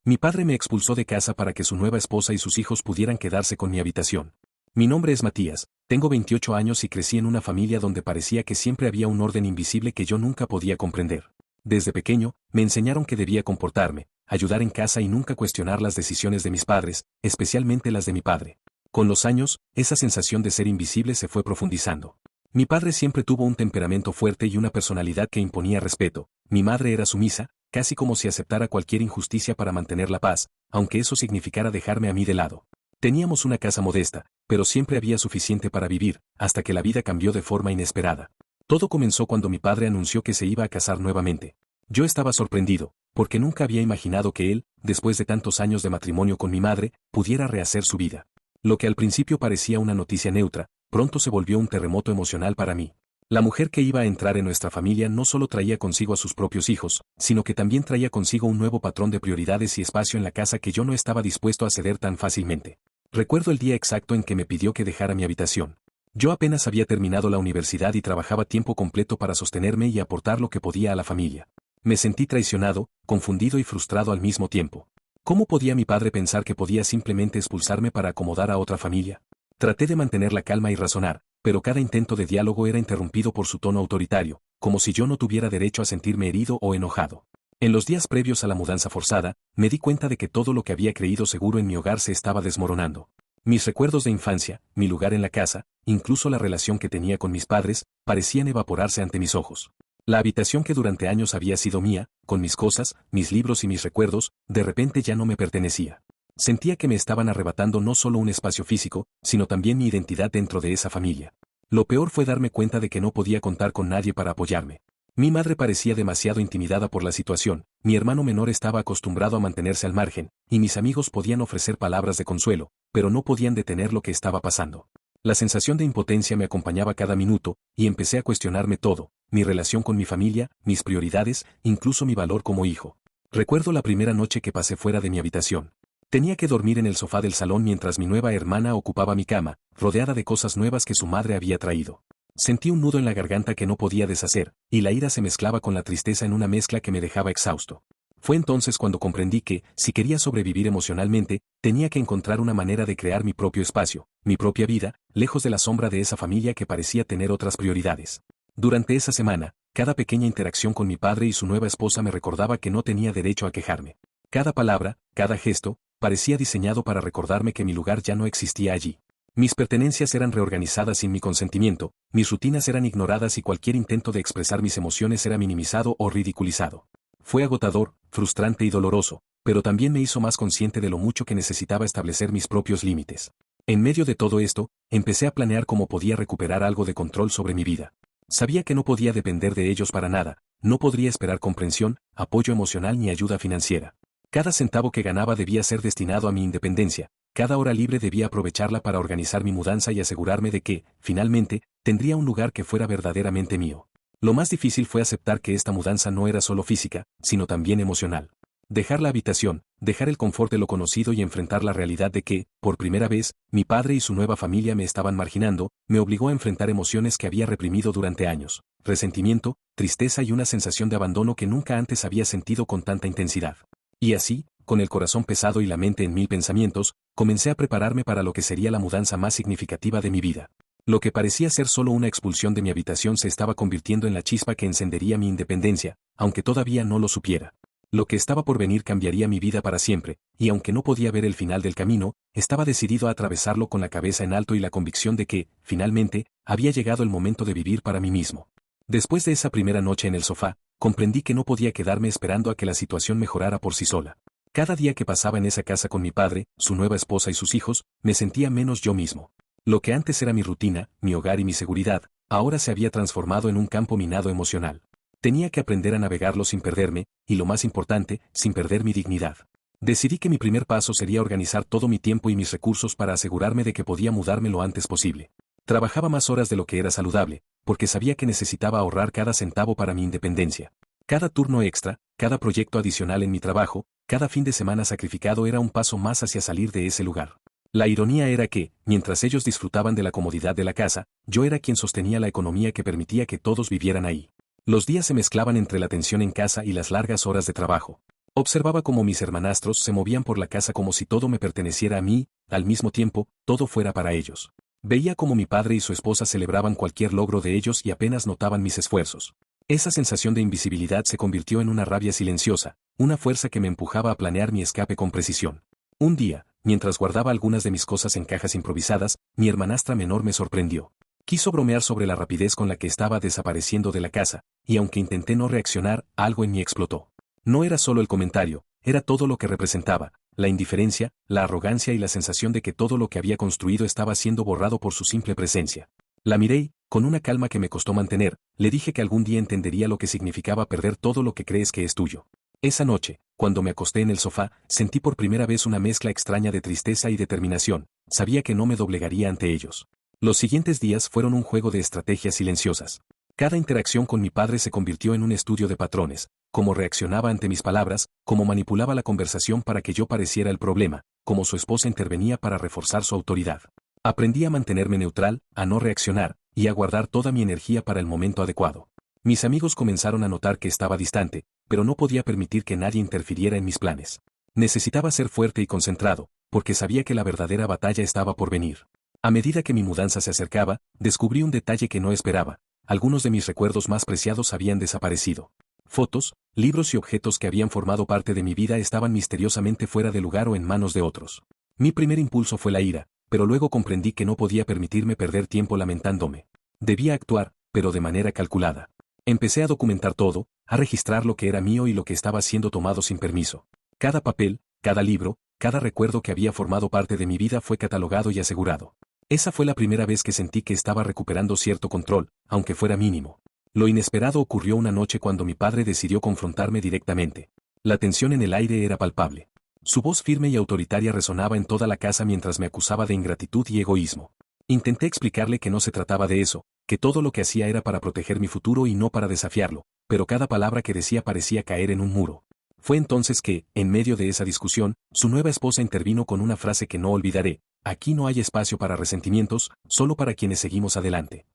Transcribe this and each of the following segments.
Mi padre me expulsó de casa para que su nueva esposa y sus hijos pudieran quedarse con mi habitación. Mi nombre es Matías, tengo 28 años y crecí en una familia donde parecía que siempre había un orden invisible que yo nunca podía comprender. Desde pequeño, me enseñaron que debía comportarme, ayudar en casa y nunca cuestionar las decisiones de mis padres, especialmente las de mi padre. Con los años, esa sensación de ser invisible se fue profundizando. Mi padre siempre tuvo un temperamento fuerte y una personalidad que imponía respeto. Mi madre era sumisa, casi como si aceptara cualquier injusticia para mantener la paz, aunque eso significara dejarme a mí de lado. Teníamos una casa modesta, pero siempre había suficiente para vivir, hasta que la vida cambió de forma inesperada. Todo comenzó cuando mi padre anunció que se iba a casar nuevamente. Yo estaba sorprendido, porque nunca había imaginado que él, después de tantos años de matrimonio con mi madre, pudiera rehacer su vida. Lo que al principio parecía una noticia neutra, pronto se volvió un terremoto emocional para mí. La mujer que iba a entrar en nuestra familia no solo traía consigo a sus propios hijos, sino que también traía consigo un nuevo patrón de prioridades y espacio en la casa que yo no estaba dispuesto a ceder tan fácilmente. Recuerdo el día exacto en que me pidió que dejara mi habitación. Yo apenas había terminado la universidad y trabajaba tiempo completo para sostenerme y aportar lo que podía a la familia. Me sentí traicionado, confundido y frustrado al mismo tiempo. ¿Cómo podía mi padre pensar que podía simplemente expulsarme para acomodar a otra familia? Traté de mantener la calma y razonar, pero cada intento de diálogo era interrumpido por su tono autoritario, como si yo no tuviera derecho a sentirme herido o enojado. En los días previos a la mudanza forzada, me di cuenta de que todo lo que había creído seguro en mi hogar se estaba desmoronando. Mis recuerdos de infancia, mi lugar en la casa, incluso la relación que tenía con mis padres, parecían evaporarse ante mis ojos. La habitación que durante años había sido mía, con mis cosas, mis libros y mis recuerdos, de repente ya no me pertenecía. Sentía que me estaban arrebatando no solo un espacio físico, sino también mi identidad dentro de esa familia. Lo peor fue darme cuenta de que no podía contar con nadie para apoyarme. Mi madre parecía demasiado intimidada por la situación, mi hermano menor estaba acostumbrado a mantenerse al margen, y mis amigos podían ofrecer palabras de consuelo, pero no podían detener lo que estaba pasando. La sensación de impotencia me acompañaba cada minuto, y empecé a cuestionarme todo, mi relación con mi familia, mis prioridades, incluso mi valor como hijo. Recuerdo la primera noche que pasé fuera de mi habitación. Tenía que dormir en el sofá del salón mientras mi nueva hermana ocupaba mi cama, rodeada de cosas nuevas que su madre había traído. Sentí un nudo en la garganta que no podía deshacer, y la ira se mezclaba con la tristeza en una mezcla que me dejaba exhausto. Fue entonces cuando comprendí que, si quería sobrevivir emocionalmente, tenía que encontrar una manera de crear mi propio espacio, mi propia vida, lejos de la sombra de esa familia que parecía tener otras prioridades. Durante esa semana, cada pequeña interacción con mi padre y su nueva esposa me recordaba que no tenía derecho a quejarme. Cada palabra, cada gesto, parecía diseñado para recordarme que mi lugar ya no existía allí. Mis pertenencias eran reorganizadas sin mi consentimiento, mis rutinas eran ignoradas y cualquier intento de expresar mis emociones era minimizado o ridiculizado. Fue agotador, frustrante y doloroso, pero también me hizo más consciente de lo mucho que necesitaba establecer mis propios límites. En medio de todo esto, empecé a planear cómo podía recuperar algo de control sobre mi vida. Sabía que no podía depender de ellos para nada, no podría esperar comprensión, apoyo emocional ni ayuda financiera. Cada centavo que ganaba debía ser destinado a mi independencia, cada hora libre debía aprovecharla para organizar mi mudanza y asegurarme de que, finalmente, tendría un lugar que fuera verdaderamente mío. Lo más difícil fue aceptar que esta mudanza no era solo física, sino también emocional. Dejar la habitación, dejar el confort de lo conocido y enfrentar la realidad de que, por primera vez, mi padre y su nueva familia me estaban marginando, me obligó a enfrentar emociones que había reprimido durante años, resentimiento, tristeza y una sensación de abandono que nunca antes había sentido con tanta intensidad. Y así, con el corazón pesado y la mente en mil pensamientos, comencé a prepararme para lo que sería la mudanza más significativa de mi vida. Lo que parecía ser solo una expulsión de mi habitación se estaba convirtiendo en la chispa que encendería mi independencia, aunque todavía no lo supiera. Lo que estaba por venir cambiaría mi vida para siempre, y aunque no podía ver el final del camino, estaba decidido a atravesarlo con la cabeza en alto y la convicción de que, finalmente, había llegado el momento de vivir para mí mismo. Después de esa primera noche en el sofá, comprendí que no podía quedarme esperando a que la situación mejorara por sí sola. Cada día que pasaba en esa casa con mi padre, su nueva esposa y sus hijos, me sentía menos yo mismo. Lo que antes era mi rutina, mi hogar y mi seguridad, ahora se había transformado en un campo minado emocional. Tenía que aprender a navegarlo sin perderme, y lo más importante, sin perder mi dignidad. Decidí que mi primer paso sería organizar todo mi tiempo y mis recursos para asegurarme de que podía mudarme lo antes posible. Trabajaba más horas de lo que era saludable, porque sabía que necesitaba ahorrar cada centavo para mi independencia. Cada turno extra, cada proyecto adicional en mi trabajo, cada fin de semana sacrificado era un paso más hacia salir de ese lugar. La ironía era que, mientras ellos disfrutaban de la comodidad de la casa, yo era quien sostenía la economía que permitía que todos vivieran ahí. Los días se mezclaban entre la tensión en casa y las largas horas de trabajo. Observaba cómo mis hermanastros se movían por la casa como si todo me perteneciera a mí, al mismo tiempo, todo fuera para ellos. Veía cómo mi padre y su esposa celebraban cualquier logro de ellos y apenas notaban mis esfuerzos. Esa sensación de invisibilidad se convirtió en una rabia silenciosa, una fuerza que me empujaba a planear mi escape con precisión. Un día, mientras guardaba algunas de mis cosas en cajas improvisadas, mi hermanastra menor me sorprendió. Quiso bromear sobre la rapidez con la que estaba desapareciendo de la casa, y aunque intenté no reaccionar, algo en mí explotó. No era solo el comentario, era todo lo que representaba, la indiferencia, la arrogancia y la sensación de que todo lo que había construido estaba siendo borrado por su simple presencia. La miré y, con una calma que me costó mantener, le dije que algún día entendería lo que significaba perder todo lo que crees que es tuyo. Esa noche, cuando me acosté en el sofá, sentí por primera vez una mezcla extraña de tristeza y determinación, sabía que no me doblegaría ante ellos. Los siguientes días fueron un juego de estrategias silenciosas. Cada interacción con mi padre se convirtió en un estudio de patrones, cómo reaccionaba ante mis palabras, cómo manipulaba la conversación para que yo pareciera el problema, cómo su esposa intervenía para reforzar su autoridad. Aprendí a mantenerme neutral, a no reaccionar, y a guardar toda mi energía para el momento adecuado. Mis amigos comenzaron a notar que estaba distante, pero no podía permitir que nadie interfiriera en mis planes. Necesitaba ser fuerte y concentrado, porque sabía que la verdadera batalla estaba por venir. A medida que mi mudanza se acercaba, descubrí un detalle que no esperaba. Algunos de mis recuerdos más preciados habían desaparecido. Fotos, libros y objetos que habían formado parte de mi vida estaban misteriosamente fuera de lugar o en manos de otros. Mi primer impulso fue la ira, pero luego comprendí que no podía permitirme perder tiempo lamentándome. Debía actuar, pero de manera calculada. Empecé a documentar todo, a registrar lo que era mío y lo que estaba siendo tomado sin permiso. Cada papel, cada libro, cada recuerdo que había formado parte de mi vida fue catalogado y asegurado. Esa fue la primera vez que sentí que estaba recuperando cierto control, aunque fuera mínimo. Lo inesperado ocurrió una noche cuando mi padre decidió confrontarme directamente. La tensión en el aire era palpable. Su voz firme y autoritaria resonaba en toda la casa mientras me acusaba de ingratitud y egoísmo. Intenté explicarle que no se trataba de eso, que todo lo que hacía era para proteger mi futuro y no para desafiarlo, pero cada palabra que decía parecía caer en un muro. Fue entonces que, en medio de esa discusión, su nueva esposa intervino con una frase que no olvidaré: aquí no hay espacio para resentimientos, solo para quienes seguimos adelante.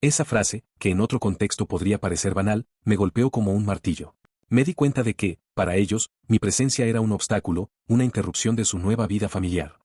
Esa frase, que en otro contexto podría parecer banal, me golpeó como un martillo. Me di cuenta de que, para ellos, mi presencia era un obstáculo, una interrupción de su nueva vida familiar.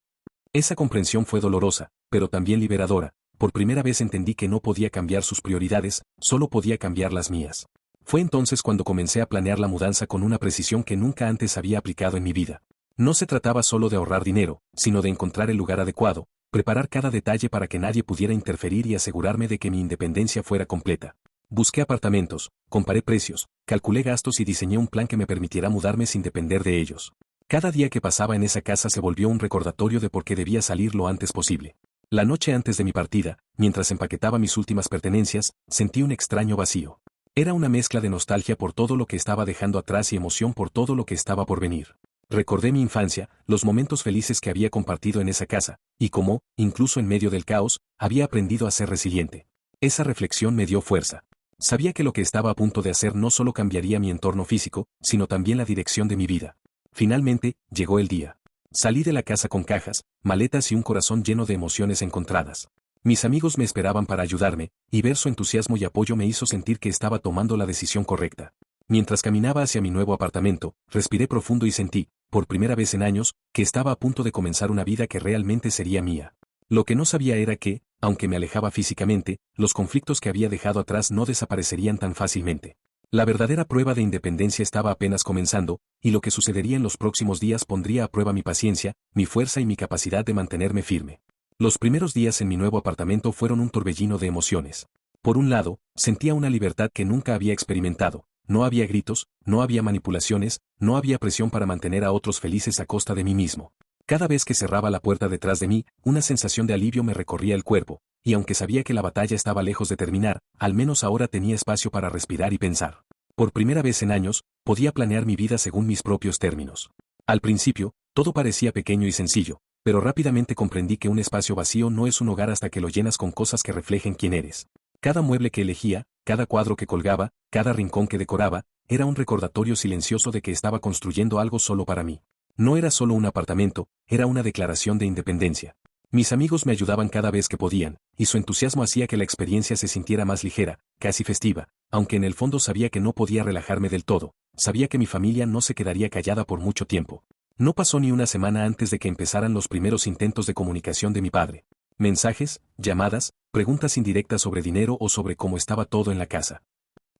Esa comprensión fue dolorosa, pero también liberadora. Por primera vez entendí que no podía cambiar sus prioridades, solo podía cambiar las mías. Fue entonces cuando comencé a planear la mudanza con una precisión que nunca antes había aplicado en mi vida. No se trataba solo de ahorrar dinero, sino de encontrar el lugar adecuado, preparar cada detalle para que nadie pudiera interferir y asegurarme de que mi independencia fuera completa. Busqué apartamentos, comparé precios, calculé gastos y diseñé un plan que me permitiera mudarme sin depender de ellos. Cada día que pasaba en esa casa se volvió un recordatorio de por qué debía salir lo antes posible. La noche antes de mi partida, mientras empaquetaba mis últimas pertenencias, sentí un extraño vacío. Era una mezcla de nostalgia por todo lo que estaba dejando atrás y emoción por todo lo que estaba por venir. Recordé mi infancia, los momentos felices que había compartido en esa casa, y cómo, incluso en medio del caos, había aprendido a ser resiliente. Esa reflexión me dio fuerza. Sabía que lo que estaba a punto de hacer no solo cambiaría mi entorno físico, sino también la dirección de mi vida. Finalmente, llegó el día. Salí de la casa con cajas, maletas y un corazón lleno de emociones encontradas. Mis amigos me esperaban para ayudarme, y ver su entusiasmo y apoyo me hizo sentir que estaba tomando la decisión correcta. Mientras caminaba hacia mi nuevo apartamento, respiré profundo y sentí, por primera vez en años, que estaba a punto de comenzar una vida que realmente sería mía. Lo que no sabía era que, aunque me alejaba físicamente, los conflictos que había dejado atrás no desaparecerían tan fácilmente. La verdadera prueba de independencia estaba apenas comenzando, y lo que sucedería en los próximos días pondría a prueba mi paciencia, mi fuerza y mi capacidad de mantenerme firme. Los primeros días en mi nuevo apartamento fueron un torbellino de emociones. Por un lado, sentía una libertad que nunca había experimentado. No había gritos, no había manipulaciones, no había presión para mantener a otros felices a costa de mí mismo. Cada vez que cerraba la puerta detrás de mí, una sensación de alivio me recorría el cuerpo, y aunque sabía que la batalla estaba lejos de terminar, al menos ahora tenía espacio para respirar y pensar. Por primera vez en años, podía planear mi vida según mis propios términos. Al principio, todo parecía pequeño y sencillo, pero rápidamente comprendí que un espacio vacío no es un hogar hasta que lo llenas con cosas que reflejen quién eres. Cada mueble que elegía, cada cuadro que colgaba, cada rincón que decoraba, era un recordatorio silencioso de que estaba construyendo algo solo para mí. No era solo un apartamento, era una declaración de independencia. Mis amigos me ayudaban cada vez que podían, y su entusiasmo hacía que la experiencia se sintiera más ligera, casi festiva, aunque en el fondo sabía que no podía relajarme del todo, sabía que mi familia no se quedaría callada por mucho tiempo. No pasó ni una semana antes de que empezaran los primeros intentos de comunicación de mi padre. Mensajes, llamadas, preguntas indirectas sobre dinero o sobre cómo estaba todo en la casa.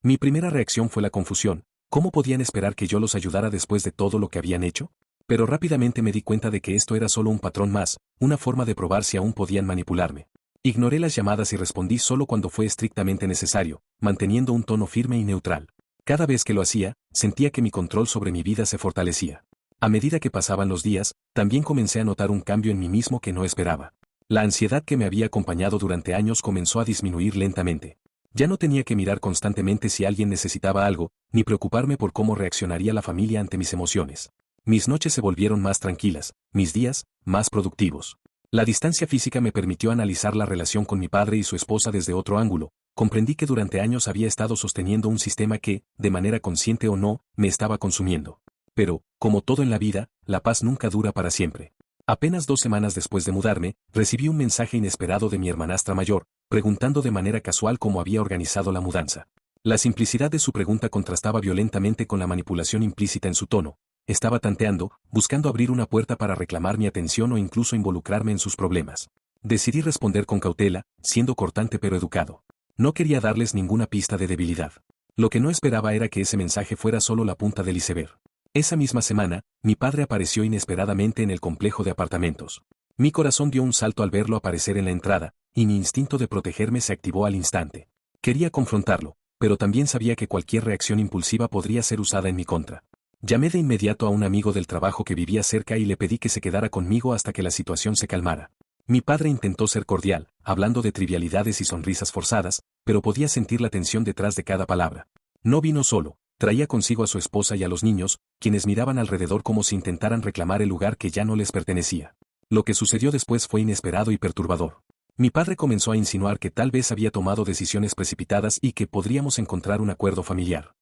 Mi primera reacción fue la confusión. ¿Cómo podían esperar que yo los ayudara después de todo lo que habían hecho? Pero rápidamente me di cuenta de que esto era solo un patrón más, una forma de probar si aún podían manipularme. Ignoré las llamadas y respondí solo cuando fue estrictamente necesario, manteniendo un tono firme y neutral. Cada vez que lo hacía, sentía que mi control sobre mi vida se fortalecía. A medida que pasaban los días, también comencé a notar un cambio en mí mismo que no esperaba. La ansiedad que me había acompañado durante años comenzó a disminuir lentamente. Ya no tenía que mirar constantemente si alguien necesitaba algo, ni preocuparme por cómo reaccionaría la familia ante mis emociones. Mis noches se volvieron más tranquilas, mis días, más productivos. La distancia física me permitió analizar la relación con mi padre y su esposa desde otro ángulo. Comprendí que durante años había estado sosteniendo un sistema que, de manera consciente o no, me estaba consumiendo. Pero, como todo en la vida, la paz nunca dura para siempre. Apenas 2 semanas después de mudarme, recibí un mensaje inesperado de mi hermanastra mayor, preguntando de manera casual cómo había organizado la mudanza. La simplicidad de su pregunta contrastaba violentamente con la manipulación implícita en su tono. Estaba tanteando, buscando abrir una puerta para reclamar mi atención o incluso involucrarme en sus problemas. Decidí responder con cautela, siendo cortante pero educado. No quería darles ninguna pista de debilidad. Lo que no esperaba era que ese mensaje fuera solo la punta del iceberg. Esa misma semana, mi padre apareció inesperadamente en el complejo de apartamentos. Mi corazón dio un salto al verlo aparecer en la entrada, y mi instinto de protegerme se activó al instante. Quería confrontarlo, pero también sabía que cualquier reacción impulsiva podría ser usada en mi contra. Llamé de inmediato a un amigo del trabajo que vivía cerca y le pedí que se quedara conmigo hasta que la situación se calmara. Mi padre intentó ser cordial, hablando de trivialidades y sonrisas forzadas, pero podía sentir la tensión detrás de cada palabra. No vino solo, traía consigo a su esposa y a los niños, quienes miraban alrededor como si intentaran reclamar el lugar que ya no les pertenecía. Lo que sucedió después fue inesperado y perturbador. Mi padre comenzó a insinuar que tal vez había tomado decisiones precipitadas y que podríamos encontrar un acuerdo familiar.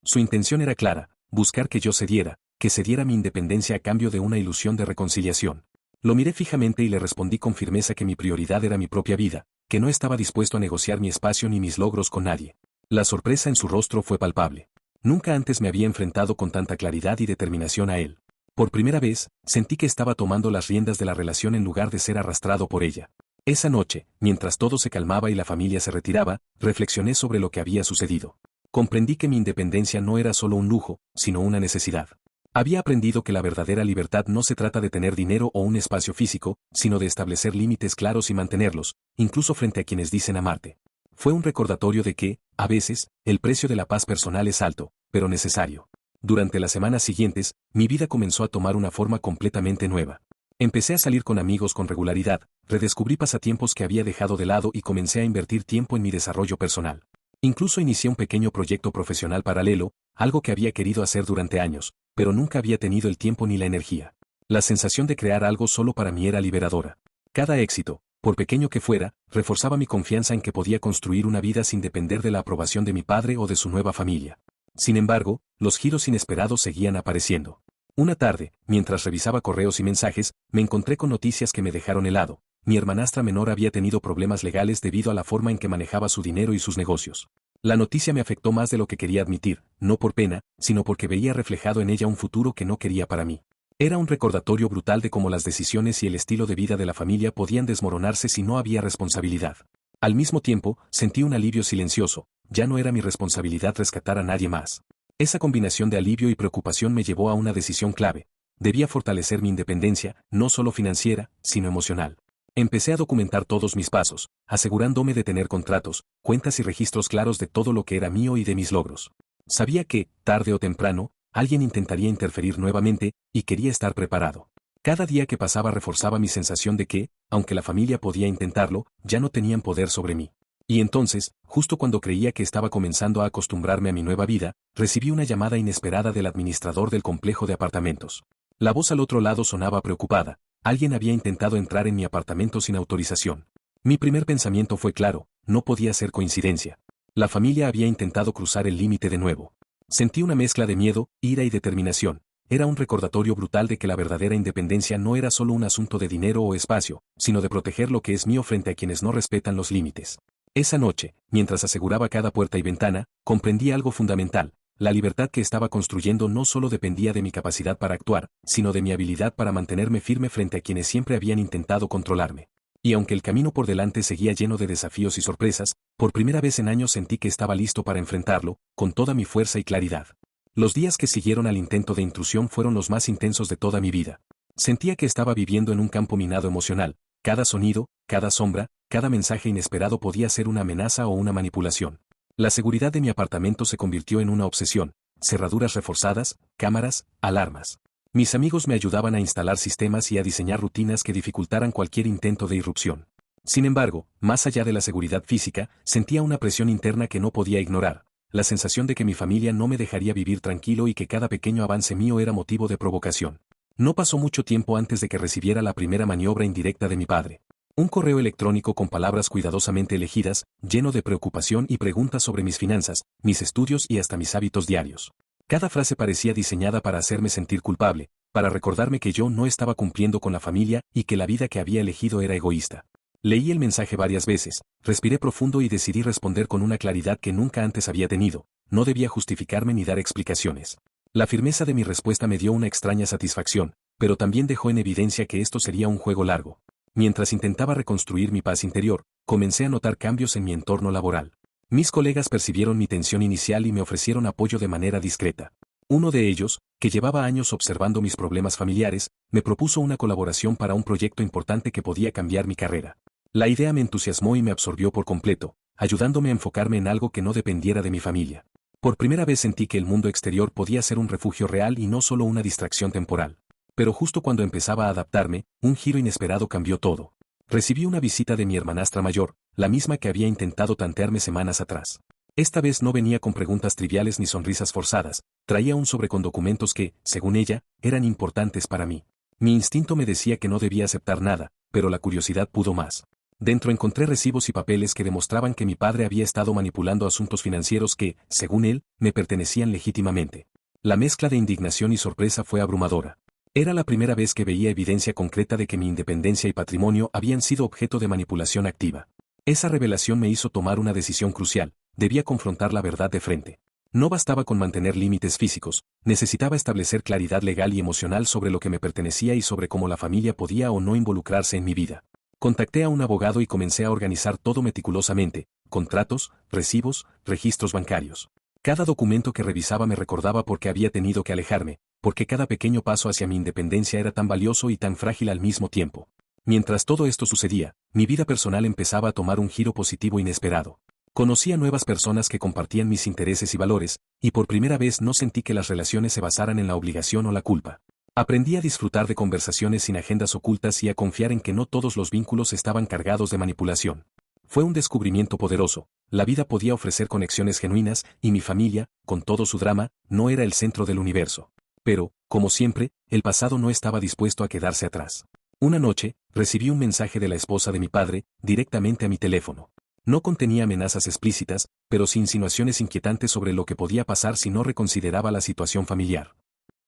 Su intención era clara: buscar que yo cediera, que cediera mi independencia a cambio de una ilusión de reconciliación. Lo miré fijamente y le respondí con firmeza que mi prioridad era mi propia vida, que no estaba dispuesto a negociar mi espacio ni mis logros con nadie. La sorpresa en su rostro fue palpable. Nunca antes me había enfrentado con tanta claridad y determinación a él. Por primera vez, sentí que estaba tomando las riendas de la relación en lugar de ser arrastrado por ella. Esa noche, mientras todo se calmaba y la familia se retiraba, reflexioné sobre lo que había sucedido. Comprendí que mi independencia no era solo un lujo, sino una necesidad. Había aprendido que la verdadera libertad no se trata de tener dinero o un espacio físico, sino de establecer límites claros y mantenerlos, incluso frente a quienes dicen amarte. Fue un recordatorio de que, a veces, el precio de la paz personal es alto, pero necesario. Durante las semanas siguientes, mi vida comenzó a tomar una forma completamente nueva. Empecé a salir con amigos con regularidad, redescubrí pasatiempos que había dejado de lado y comencé a invertir tiempo en mi desarrollo personal. Incluso inicié un pequeño proyecto profesional paralelo, algo que había querido hacer durante años, pero nunca había tenido el tiempo ni la energía. La sensación de crear algo solo para mí era liberadora. Cada éxito, por pequeño que fuera, reforzaba mi confianza en que podía construir una vida sin depender de la aprobación de mi padre o de su nueva familia. Sin embargo, los giros inesperados seguían apareciendo. Una tarde, mientras revisaba correos y mensajes, me encontré con noticias que me dejaron helado. Mi hermanastra menor había tenido problemas legales debido a la forma en que manejaba su dinero y sus negocios. La noticia me afectó más de lo que quería admitir, no por pena, sino porque veía reflejado en ella un futuro que no quería para mí. Era un recordatorio brutal de cómo las decisiones y el estilo de vida de la familia podían desmoronarse si no había responsabilidad. Al mismo tiempo, sentí un alivio silencioso: ya no era mi responsabilidad rescatar a nadie más. Esa combinación de alivio y preocupación me llevó a una decisión clave. Debía fortalecer mi independencia, no solo financiera, sino emocional. Empecé a documentar todos mis pasos, asegurándome de tener contratos, cuentas y registros claros de todo lo que era mío y de mis logros. Sabía que, tarde o temprano, alguien intentaría interferir nuevamente, y quería estar preparado. Cada día que pasaba reforzaba mi sensación de que, aunque la familia podía intentarlo, ya no tenían poder sobre mí. Y entonces, justo cuando creía que estaba comenzando a acostumbrarme a mi nueva vida, recibí una llamada inesperada del administrador del complejo de apartamentos. La voz al otro lado sonaba preocupada: alguien había intentado entrar en mi apartamento sin autorización. Mi primer pensamiento fue claro: no podía ser coincidencia. La familia había intentado cruzar el límite de nuevo. Sentí una mezcla de miedo, ira y determinación. Era un recordatorio brutal de que la verdadera independencia no era solo un asunto de dinero o espacio, sino de proteger lo que es mío frente a quienes no respetan los límites. Esa noche, mientras aseguraba cada puerta y ventana, comprendí algo fundamental: La libertad que estaba construyendo no solo dependía de mi capacidad para actuar, sino de mi habilidad para mantenerme firme frente a quienes siempre habían intentado controlarme. Y aunque el camino por delante seguía lleno de desafíos y sorpresas, por primera vez en años sentí que estaba listo para enfrentarlo, con toda mi fuerza y claridad. Los días que siguieron al intento de intrusión fueron los más intensos de toda mi vida. Sentía que estaba viviendo en un campo minado emocional. Cada sonido, cada sombra, cada mensaje inesperado podía ser una amenaza o una manipulación. La seguridad de mi apartamento se convirtió en una obsesión, cerraduras reforzadas, cámaras, alarmas. Mis amigos me ayudaban a instalar sistemas y a diseñar rutinas que dificultaran cualquier intento de irrupción. Sin embargo, más allá de la seguridad física, sentía una presión interna que no podía ignorar, la sensación de que mi familia no me dejaría vivir tranquilo y que cada pequeño avance mío era motivo de provocación. No pasó mucho tiempo antes de que recibiera la primera maniobra indirecta de mi padre. Un correo electrónico con palabras cuidadosamente elegidas, lleno de preocupación y preguntas sobre mis finanzas, mis estudios y hasta mis hábitos diarios. Cada frase parecía diseñada para hacerme sentir culpable, para recordarme que yo no estaba cumpliendo con la familia y que la vida que había elegido era egoísta. Leí el mensaje varias veces, respiré profundo y decidí responder con una claridad que nunca antes había tenido. No debía justificarme ni dar explicaciones. La firmeza de mi respuesta me dio una extraña satisfacción, pero también dejó en evidencia que esto sería un juego largo. Mientras intentaba reconstruir mi paz interior, comencé a notar cambios en mi entorno laboral. Mis colegas percibieron mi tensión inicial y me ofrecieron apoyo de manera discreta. Uno de ellos, que llevaba años observando mis problemas familiares, me propuso una colaboración para un proyecto importante que podía cambiar mi carrera. La idea me entusiasmó y me absorbió por completo, ayudándome a enfocarme en algo que no dependiera de mi familia. Por primera vez sentí que el mundo exterior podía ser un refugio real y no solo una distracción temporal. Pero justo cuando empezaba a adaptarme, un giro inesperado cambió todo. Recibí una visita de mi hermanastra mayor, la misma que había intentado tantearme semanas atrás. Esta vez no venía con preguntas triviales ni sonrisas forzadas, traía un sobre con documentos que, según ella, eran importantes para mí. Mi instinto me decía que no debía aceptar nada, pero la curiosidad pudo más. Dentro encontré recibos y papeles que demostraban que mi padre había estado manipulando asuntos financieros que, según él, me pertenecían legítimamente. La mezcla de indignación y sorpresa fue abrumadora. Era la primera vez que veía evidencia concreta de que mi independencia y patrimonio habían sido objeto de manipulación activa. Esa revelación me hizo tomar una decisión crucial, debía confrontar la verdad de frente. No bastaba con mantener límites físicos, necesitaba establecer claridad legal y emocional sobre lo que me pertenecía y sobre cómo la familia podía o no involucrarse en mi vida. Contacté a un abogado y comencé a organizar todo meticulosamente, contratos, recibos, registros bancarios. Cada documento que revisaba me recordaba por qué había tenido que alejarme, porque cada pequeño paso hacia mi independencia era tan valioso y tan frágil al mismo tiempo. Mientras todo esto sucedía, mi vida personal empezaba a tomar un giro positivo inesperado. Conocí a nuevas personas que compartían mis intereses y valores, y por primera vez no sentí que las relaciones se basaran en la obligación o la culpa. Aprendí a disfrutar de conversaciones sin agendas ocultas y a confiar en que no todos los vínculos estaban cargados de manipulación. Fue un descubrimiento poderoso. La vida podía ofrecer conexiones genuinas, y mi familia, con todo su drama, no era el centro del universo. Pero, como siempre, el pasado no estaba dispuesto a quedarse atrás. Una noche, recibí un mensaje de la esposa de mi padre, directamente a mi teléfono. No contenía amenazas explícitas, pero sí insinuaciones inquietantes sobre lo que podía pasar si no reconsideraba la situación familiar.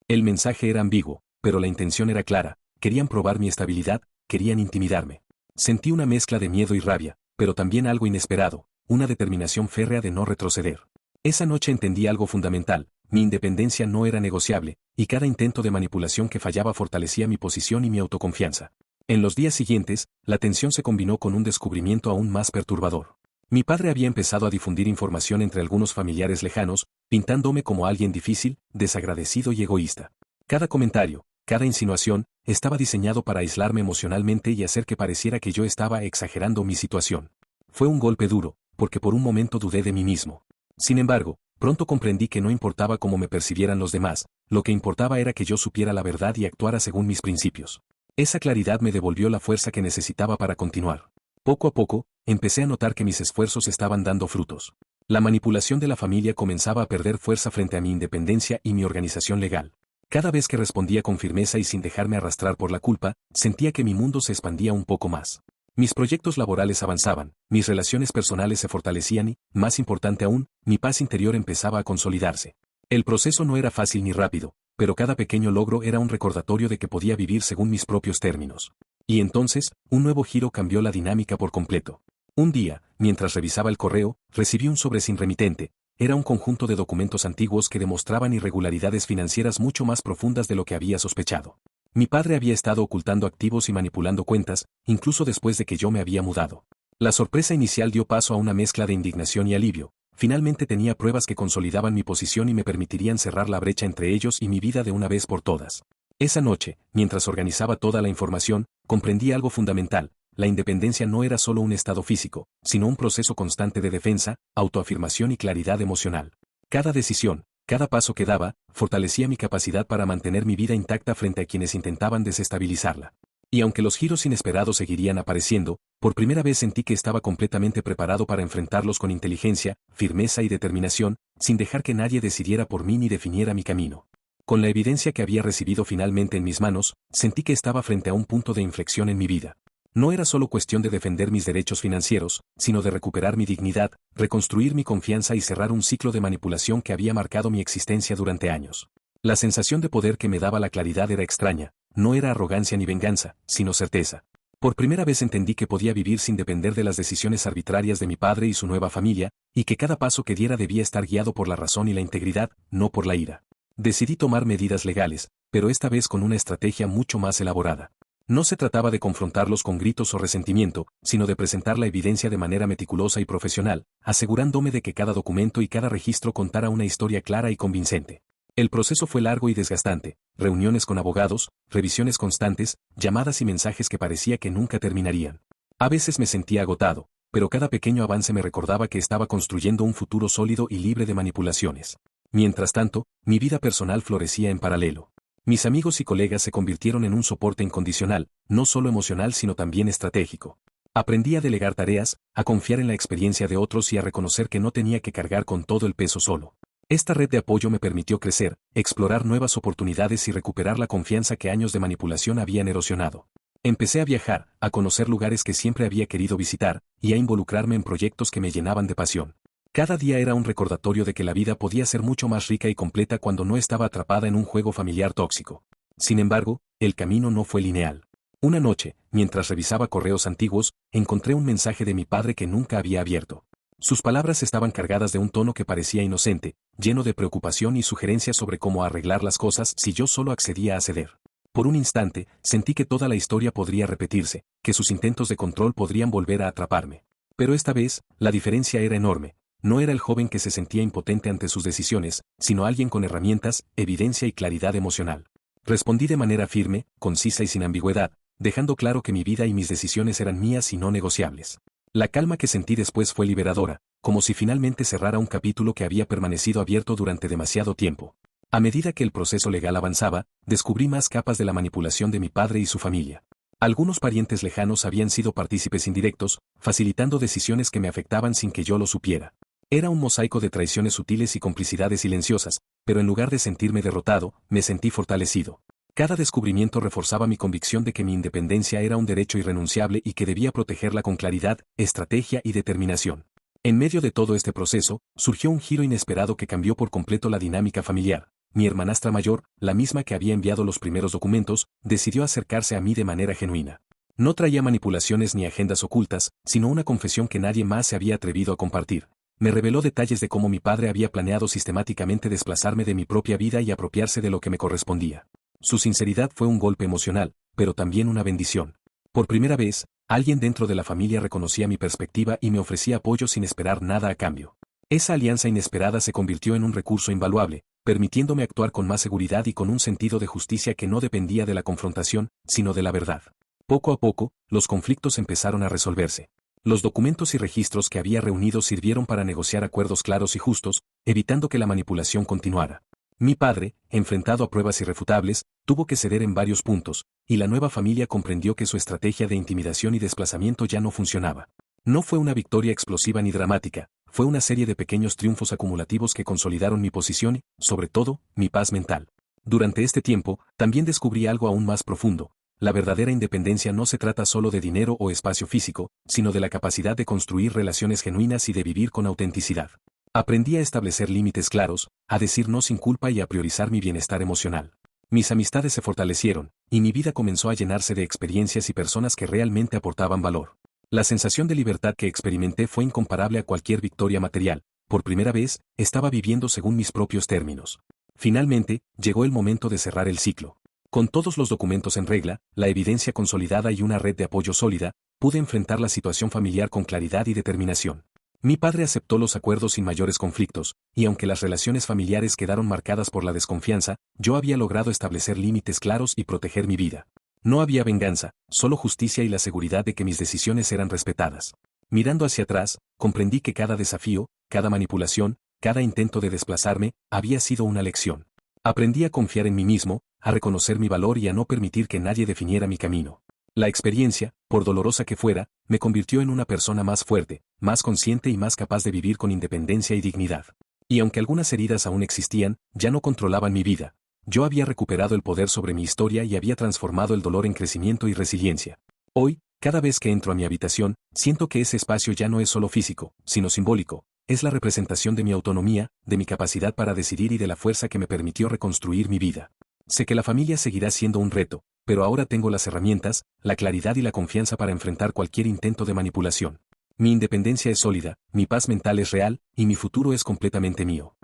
El mensaje era ambiguo, pero la intención era clara: querían probar mi estabilidad, querían intimidarme. Sentí una mezcla de miedo y rabia, pero también algo inesperado, una determinación férrea de no retroceder. Esa noche entendí algo fundamental: mi independencia no era negociable, y cada intento de manipulación que fallaba fortalecía mi posición y mi autoconfianza. En los días siguientes, la tensión se combinó con un descubrimiento aún más perturbador. Mi padre había empezado a difundir información entre algunos familiares lejanos, pintándome como alguien difícil, desagradecido y egoísta. Cada comentario, cada insinuación, estaba diseñado para aislarme emocionalmente y hacer que pareciera que yo estaba exagerando mi situación. Fue un golpe duro, porque por un momento dudé de mí mismo. Sin embargo, pronto comprendí que no importaba cómo me percibieran los demás, lo que importaba era que yo supiera la verdad y actuara según mis principios. Esa claridad me devolvió la fuerza que necesitaba para continuar. Poco a poco, empecé a notar que mis esfuerzos estaban dando frutos. La manipulación de la familia comenzaba a perder fuerza frente a mi independencia y mi organización legal. Cada vez que respondía con firmeza y sin dejarme arrastrar por la culpa, sentía que mi mundo se expandía un poco más. Mis proyectos laborales avanzaban, mis relaciones personales se fortalecían y, más importante aún, mi paz interior empezaba a consolidarse. El proceso no era fácil ni rápido, pero cada pequeño logro era un recordatorio de que podía vivir según mis propios términos. Y entonces, un nuevo giro cambió la dinámica por completo. Un día, mientras revisaba el correo, recibí un sobre sin remitente, era un conjunto de documentos antiguos que demostraban irregularidades financieras mucho más profundas de lo que había sospechado. Mi padre había estado ocultando activos y manipulando cuentas, incluso después de que yo me había mudado. La sorpresa inicial dio paso a una mezcla de indignación y alivio. Finalmente tenía pruebas que consolidaban mi posición y me permitirían cerrar la brecha entre ellos y mi vida de una vez por todas. Esa noche, mientras organizaba toda la información, comprendí algo fundamental: la independencia no era solo un estado físico, sino un proceso constante de defensa, autoafirmación y claridad emocional. Cada decisión, cada paso que daba, fortalecía mi capacidad para mantener mi vida intacta frente a quienes intentaban desestabilizarla. Y aunque los giros inesperados seguirían apareciendo, por primera vez sentí que estaba completamente preparado para enfrentarlos con inteligencia, firmeza y determinación, sin dejar que nadie decidiera por mí ni definiera mi camino. Con la evidencia que había recibido finalmente en mis manos, sentí que estaba frente a un punto de inflexión en mi vida. No era solo cuestión de defender mis derechos financieros, sino de recuperar mi dignidad, reconstruir mi confianza y cerrar un ciclo de manipulación que había marcado mi existencia durante años. La sensación de poder que me daba la claridad era extraña, no era arrogancia ni venganza, sino certeza. Por primera vez entendí que podía vivir sin depender de las decisiones arbitrarias de mi padre y su nueva familia, y que cada paso que diera debía estar guiado por la razón y la integridad, no por la ira. Decidí tomar medidas legales, pero esta vez con una estrategia mucho más elaborada. No se trataba de confrontarlos con gritos o resentimiento, sino de presentar la evidencia de manera meticulosa y profesional, asegurándome de que cada documento y cada registro contara una historia clara y convincente. El proceso fue largo y desgastante: reuniones con abogados, revisiones constantes, llamadas y mensajes que parecía que nunca terminarían. A veces me sentía agotado, pero cada pequeño avance me recordaba que estaba construyendo un futuro sólido y libre de manipulaciones. Mientras tanto, mi vida personal florecía en paralelo. Mis amigos y colegas se convirtieron en un soporte incondicional, no solo emocional sino también estratégico. Aprendí a delegar tareas, a confiar en la experiencia de otros y a reconocer que no tenía que cargar con todo el peso solo. Esta red de apoyo me permitió crecer, explorar nuevas oportunidades y recuperar la confianza que años de manipulación habían erosionado. Empecé a viajar, a conocer lugares que siempre había querido visitar, y a involucrarme en proyectos que me llenaban de pasión. Cada día era un recordatorio de que la vida podía ser mucho más rica y completa cuando no estaba atrapada en un juego familiar tóxico. Sin embargo, el camino no fue lineal. Una noche, mientras revisaba correos antiguos, encontré un mensaje de mi padre que nunca había abierto. Sus palabras estaban cargadas de un tono que parecía inocente, lleno de preocupación y sugerencias sobre cómo arreglar las cosas si yo solo accedía a ceder. Por un instante, sentí que toda la historia podría repetirse, que sus intentos de control podrían volver a atraparme. Pero esta vez, la diferencia era enorme. No era el joven que se sentía impotente ante sus decisiones, sino alguien con herramientas, evidencia y claridad emocional. Respondí de manera firme, concisa y sin ambigüedad, dejando claro que mi vida y mis decisiones eran mías y no negociables. La calma que sentí después fue liberadora, como si finalmente cerrara un capítulo que había permanecido abierto durante demasiado tiempo. A medida que el proceso legal avanzaba, descubrí más capas de la manipulación de mi padre y su familia. Algunos parientes lejanos habían sido partícipes indirectos, facilitando decisiones que me afectaban sin que yo lo supiera. Era un mosaico de traiciones sutiles y complicidades silenciosas, pero en lugar de sentirme derrotado, me sentí fortalecido. Cada descubrimiento reforzaba mi convicción de que mi independencia era un derecho irrenunciable y que debía protegerla con claridad, estrategia y determinación. En medio de todo este proceso, surgió un giro inesperado que cambió por completo la dinámica familiar. Mi hermanastra mayor, la misma que había enviado los primeros documentos, decidió acercarse a mí de manera genuina. No traía manipulaciones ni agendas ocultas, sino una confesión que nadie más se había atrevido a compartir. Me reveló detalles de cómo mi padre había planeado sistemáticamente desplazarme de mi propia vida y apropiarse de lo que me correspondía. Su sinceridad fue un golpe emocional, pero también una bendición. Por primera vez, alguien dentro de la familia reconocía mi perspectiva y me ofrecía apoyo sin esperar nada a cambio. Esa alianza inesperada se convirtió en un recurso invaluable, permitiéndome actuar con más seguridad y con un sentido de justicia que no dependía de la confrontación, sino de la verdad. Poco a poco, los conflictos empezaron a resolverse. Los documentos y registros que había reunido sirvieron para negociar acuerdos claros y justos, evitando que la manipulación continuara. Mi padre, enfrentado a pruebas irrefutables, tuvo que ceder en varios puntos, y la nueva familia comprendió que su estrategia de intimidación y desplazamiento ya no funcionaba. No fue una victoria explosiva ni dramática, fue una serie de pequeños triunfos acumulativos que consolidaron mi posición y, sobre todo, mi paz mental. Durante este tiempo, también descubrí algo aún más profundo. La verdadera independencia no se trata solo de dinero o espacio físico, sino de la capacidad de construir relaciones genuinas y de vivir con autenticidad. Aprendí a establecer límites claros, a decir no sin culpa y a priorizar mi bienestar emocional. Mis amistades se fortalecieron, y mi vida comenzó a llenarse de experiencias y personas que realmente aportaban valor. La sensación de libertad que experimenté fue incomparable a cualquier victoria material, por primera vez, estaba viviendo según mis propios términos. Finalmente, llegó el momento de cerrar el ciclo. Con todos los documentos en regla, la evidencia consolidada y una red de apoyo sólida, pude enfrentar la situación familiar con claridad y determinación. Mi padre aceptó los acuerdos sin mayores conflictos, y aunque las relaciones familiares quedaron marcadas por la desconfianza, yo había logrado establecer límites claros y proteger mi vida. No había venganza, solo justicia y la seguridad de que mis decisiones eran respetadas. Mirando hacia atrás, comprendí que cada desafío, cada manipulación, cada intento de desplazarme, había sido una lección. Aprendí a confiar en mí mismo, a reconocer mi valor y a no permitir que nadie definiera mi camino. La experiencia, por dolorosa que fuera, me convirtió en una persona más fuerte, más consciente y más capaz de vivir con independencia y dignidad. Y aunque algunas heridas aún existían, ya no controlaban mi vida. Yo había recuperado el poder sobre mi historia y había transformado el dolor en crecimiento y resiliencia. Hoy, cada vez que entro a mi habitación, siento que ese espacio ya no es solo físico, sino simbólico. Es la representación de mi autonomía, de mi capacidad para decidir y de la fuerza que me permitió reconstruir mi vida. Sé que la familia seguirá siendo un reto, pero ahora tengo las herramientas, la claridad y la confianza para enfrentar cualquier intento de manipulación. Mi independencia es sólida, mi paz mental es real, y mi futuro es completamente mío.